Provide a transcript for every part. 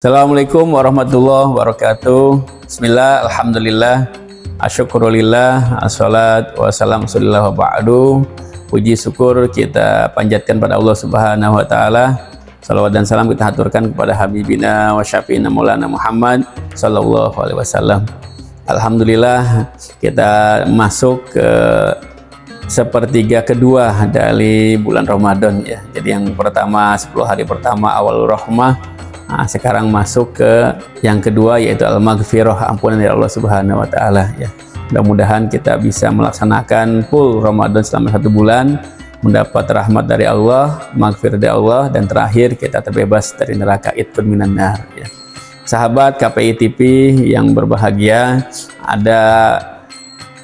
Assalamualaikum warahmatullahi wabarakatuh. Bismillah, alhamdulillah, asyukurulillah, assalat wassalam wa ba'du. Puji syukur kita panjatkan pada Allah Subhanahu wa taala. Salawat dan salam kita haturkan kepada habibina wa syafiina maulana Muhammad sallallahu alaihi wasallam. Alhamdulillah kita masuk ke sepertiga kedua dari bulan Ramadan ya. Jadi yang pertama 10 hari pertama awal rahmah. Nah, sekarang masuk ke yang kedua yaitu al-maghfirah, ampunan dari Allah Subhanahu wa taala ya. Mudah-mudahan kita bisa melaksanakan full Ramadan selama 1 bulan, mendapat rahmat dari Allah, maghfirah dari Allah, dan terakhir kita terbebas dari neraka, itqun minan nar ya. Sahabat KPI TV yang berbahagia, ada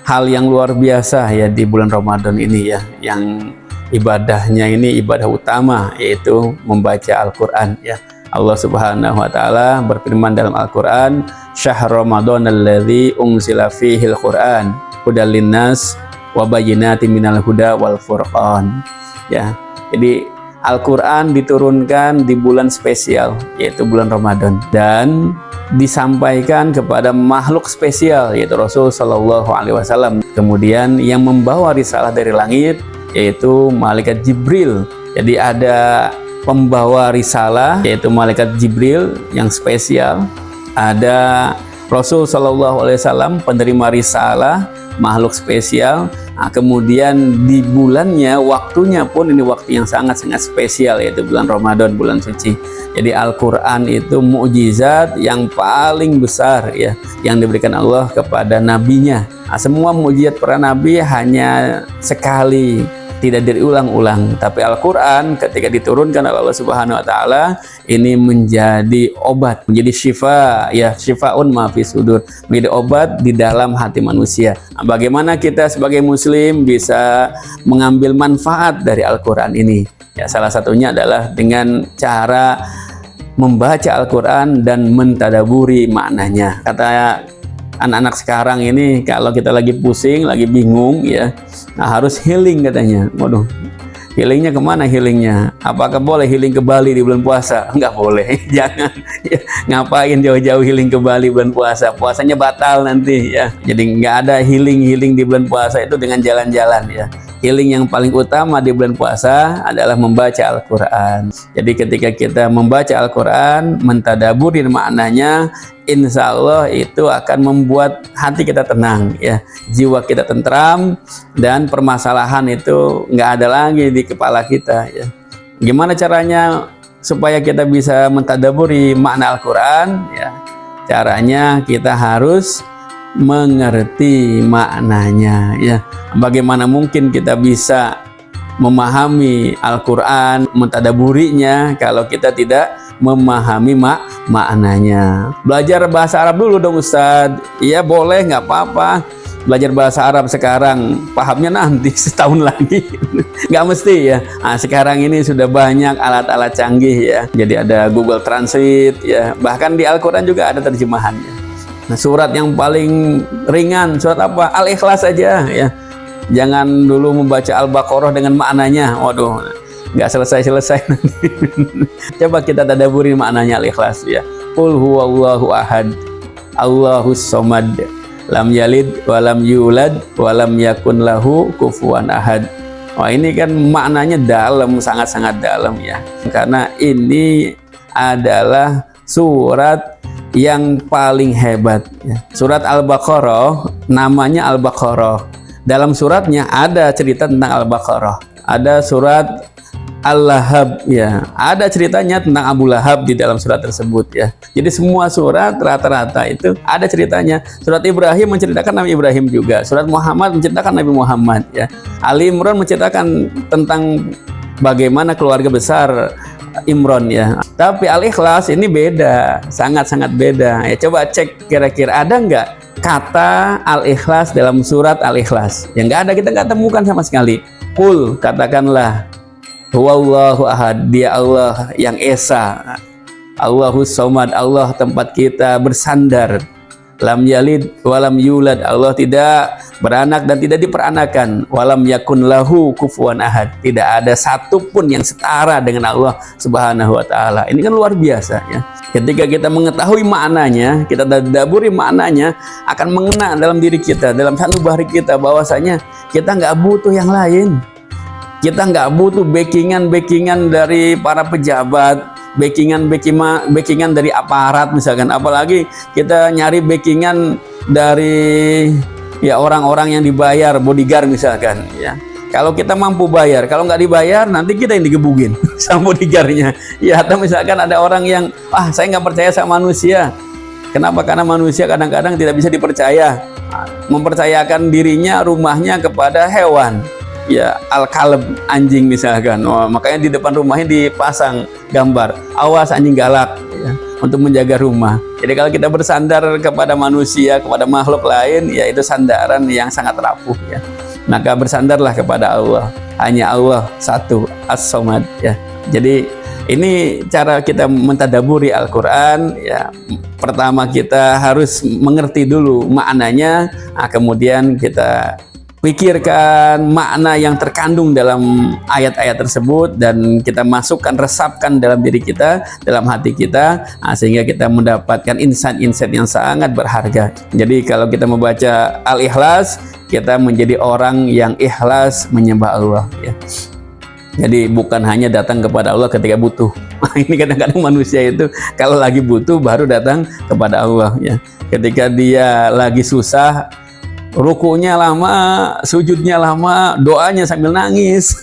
hal yang luar biasa ya di bulan Ramadan ini ya, yang ibadahnya ini ibadah utama yaitu membaca Al-Qur'an ya. Allah Subhanahu wa taala berfirman dalam Al-Qur'an, "Syahr Ramadan alladzi unzila fihil Qur'an hudal linnas wa bayyinatin minal huda wal furqan." Ya. Jadi Al-Qur'an diturunkan di bulan spesial yaitu bulan Ramadan dan disampaikan kepada makhluk spesial yaitu Rasul sallallahu alaihi wasallam. Kemudian yang membawa risalah dari langit yaitu malaikat Jibril. Jadi ada pembawa risalah yaitu malaikat Jibril yang spesial, ada Rasul sallallahu alaihi wasallam penerima risalah, makhluk spesial. Nah, kemudian di bulannya, waktunya pun ini waktu yang sangat-sangat spesial yaitu bulan Ramadan, bulan suci. Jadi Al-Qur'an itu mukjizat yang paling besar ya yang diberikan Allah kepada nabinya. Nah, semua mukjizat para nabi hanya sekali, tidak diulang-ulang, tapi Al-Quran ketika diturunkan oleh Allah Subhanahu wa taala ini menjadi obat, menjadi syifa ya, syifaun ma fi sudur, menjadi obat di dalam hati manusia. Nah, bagaimana kita sebagai muslim bisa mengambil manfaat dari Al-Quran ini? Ya, salah satunya adalah dengan cara membaca Al-Quran dan mentadaburi maknanya. Kata anak-anak sekarang ini kalau kita lagi pusing, lagi bingung ya, nah harus healing katanya. Waduh, healingnya kemana healingnya? Apakah boleh healing ke Bali di bulan puasa? Enggak boleh, jangan ya. Ngapain jauh-jauh healing ke Bali bulan puasa? Puasanya batal nanti ya. Jadi nggak ada healing di bulan puasa itu dengan jalan-jalan ya. Healing yang paling utama di bulan puasa adalah membaca Al-Quran. Jadi ketika kita membaca Al-Quran, mentadaburi maknanya, insya Allah itu akan membuat hati kita tenang ya, jiwa kita tentram, dan permasalahan itu nggak ada lagi di kepala kita ya. Gimana caranya supaya kita bisa mentadaburi makna Al-Quran ya? Caranya kita harus mengerti maknanya ya. Bagaimana mungkin kita bisa memahami Al-Quran, mentadaburinya kalau kita tidak memahami maknanya? Belajar bahasa Arab dulu dong Ustadz. Iya boleh, nggak apa-apa. Belajar bahasa Arab sekarang, pahamnya nanti setahun lagi. Nggak mesti ya. Nah, sekarang ini sudah banyak alat-alat canggih ya. Jadi ada Google Translate ya. Bahkan di Al-Quran juga ada terjemahannya. Nah, surat yang paling ringan, surat apa? Al-Ikhlas aja ya. Jangan dulu membaca Al-Baqarah dengan maknanya. Waduh, nggak selesai-selesai nanti. Coba kita tadaburi maknanya Al-Ikhlas ya. Qul huwallahu ahad, Allahus somad, lam yalid walam yulad walam yakun lahu kufuwan ahad. Wah, ini kan maknanya dalam, sangat-sangat dalam ya. Karena ini adalah surat yang paling hebat ya. Surat Al-Baqarah namanya Al-Baqarah. Dalam suratnya ada cerita tentang Al-Baqarah. Ada surat Al-Lahab ya. Ada ceritanya tentang Abu Lahab di dalam surat tersebut ya. Jadi semua surat rata-rata itu ada ceritanya. Surat Ibrahim menceritakan Nabi Ibrahim juga. Surat Muhammad menceritakan Nabi Muhammad ya. Ali Imran menceritakan tentang bagaimana keluarga besar Imron ya. Tapi Al-Ikhlas ini beda, sangat-sangat beda ya. Coba cek kira-kira ada nggak kata Al-Ikhlas dalam surat Al-Ikhlas? Yang nggak ada, kita nggak temukan sama sekali. Qul, katakanlah, huwallahu ahad, dia Allah yang esa, Allahus somad, Allah tempat kita bersandar, lam yalid walam yulad, Allah tidak beranak dan tidak diperanakan, walam yakun lahu kufuwan ahad, tidak ada satupun yang setara dengan Allah Subhanahu wa taala. Ini kan luar biasa ya. Ketika kita mengetahui maknanya, kita tadabburi maknanya, akan mengena dalam diri kita, dalam sanubari kita, bahwasanya kita nggak butuh yang lain. Kita nggak butuh backingan dari para pejabat, backingan dari aparat misalkan, apalagi kita nyari backingan dari ya orang-orang yang dibayar, bodyguard misalkan ya. Kalau kita mampu bayar, kalau nggak dibayar nanti kita yang digebukin sama bodyguardnya ya. Atau misalkan ada orang yang saya nggak percaya sama manusia. Kenapa? Karena manusia kadang-kadang tidak bisa dipercaya, mempercayakan dirinya, rumahnya kepada hewan ya, al-kalb, anjing misalkan. Makanya di depan rumahnya dipasang gambar awas anjing galak ya, untuk menjaga rumah. Jadi kalau kita bersandar kepada manusia, kepada makhluk lain, ya itu sandaran yang sangat rapuh ya. Maka bersandarlah kepada Allah, hanya Allah satu, as-somad ya. Jadi ini cara kita mentadaburi Al-Quran ya. Pertama kita harus mengerti dulu maknanya, kemudian kita pikirkan makna yang terkandung dalam ayat-ayat tersebut, dan kita masukkan, resapkan dalam diri kita, dalam hati kita, sehingga kita mendapatkan insight-insight yang sangat berharga. Jadi kalau kita membaca Al-Ikhlas, kita menjadi orang yang ikhlas menyembah Allah ya. Jadi bukan hanya datang kepada Allah ketika butuh. Ini kadang-kadang manusia itu kalau lagi butuh baru datang kepada Allah ya. Ketika dia lagi susah, rukunya lama, sujudnya lama, doanya sambil nangis.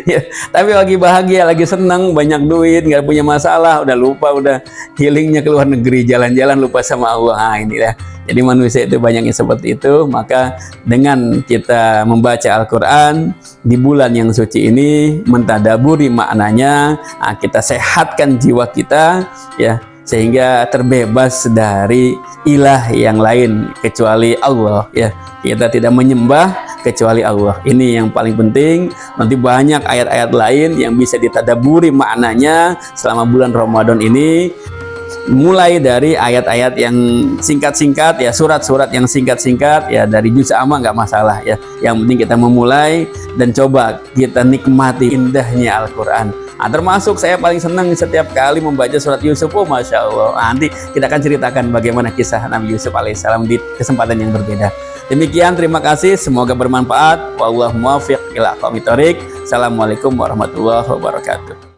Ya, tapi lagi bahagia, lagi senang, banyak duit, nggak punya masalah, udah lupa, udah healingnya ke luar negeri, jalan-jalan lupa sama Allah. Ini ya. Jadi manusia itu banyak yang seperti itu. Maka dengan kita membaca Al-Quran di bulan yang suci ini, mentadaburi maknanya, kita sehatkan jiwa kita ya, sehingga terbebas dari ilah yang lain kecuali Allah ya. Kita tidak menyembah kecuali Allah. Ini yang paling penting. Nanti banyak ayat-ayat lain yang bisa ditadaburi maknanya selama bulan Ramadan ini, mulai dari ayat-ayat yang singkat-singkat ya, surat-surat yang singkat-singkat ya, dari juz amma nggak masalah ya. Yang penting kita memulai dan coba kita nikmati indahnya Al-Quran. Termasuk saya paling senang setiap kali membaca surat Yusuf. Masya Allah. Nanti kita akan ceritakan bagaimana kisah Nabi Yusuf alaihissalam di kesempatan yang berbeda. Demikian, terima kasih, semoga bermanfaat. Wallahu muwaffiq ila aqwamit thoriq. Assalamualaikum warahmatullahi wabarakatuh.